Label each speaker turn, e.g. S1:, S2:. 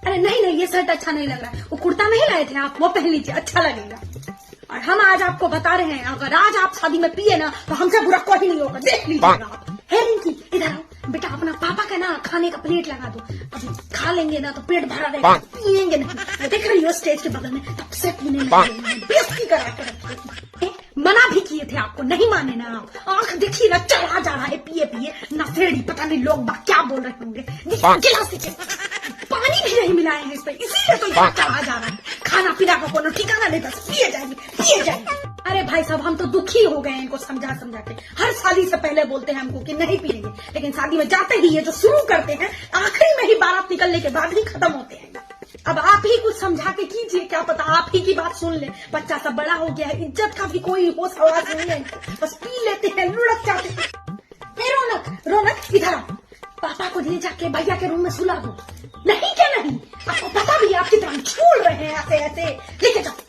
S1: अरे नहीं नहीं, ये शर्ट अच्छा नहीं लग रहा है। वो कुर्ता नहीं लाए थे आप, वो पहन लीजिए, अच्छा लगेगा। और हम आज आपको बता रहे हैं, अगर आज आप शादी में पिए ना तो हमसे बुरा कोई नहीं होगा, देख लीजिएगा आप। हे रिंकी, इधर आओ बेटा, अपना पापा का ना खाने का प्लेट लगा दो। अभी खा लेंगे ना तो पेट भरा रहेगा, पिएंगे नहीं। देख रही हो स्टेज के बगल में तब से पीने लगे, बेइज्जती करा के रखे। मना भी किए थे आपको, नहीं माने ना आप। आंख देखिए ना, चढ़ा जा रहा है पिए पिए नशेड़ी। पता नहीं लोग बात क्या बोल रहे होंगे। गिलास देखिए, पानी भी नहीं मिलाए हैं इस पे, इसीलिए तो चढ़ा जा रहा है। खाना पीना का कोनो ठिकाना नहीं, बस पिए जाएंगे पिए जाएंगे। अरे भाई साहब, हम तो दुखी हो गए हैं इनको समझा समझा के। हर शादी से पहले बोलते हैं हमको कि नहीं पिएंगे, लेकिन शादी में जाते ही ये जो शुरू करते हैं, आखिरी में ही बारात निकलने के बाद ही खत्म होते हैं। अब आप ही कुछ समझा के कीजिए, क्या पता आप ही की बात सुन ले। बच्चा सब बड़ा हो गया है, इज्जत का भी कोई होश हवास नहीं है, बस पी लेते हैं, लुढ़क जाते हैं। रौनक रौनक, इधर आओ, पापा को ले जाके भैया के रूम में सुला दो। नहीं क्या नहीं, आपको पता भी आप कितना छोड़ रहे हैं ऐसे ऐसे, लेके जाओ।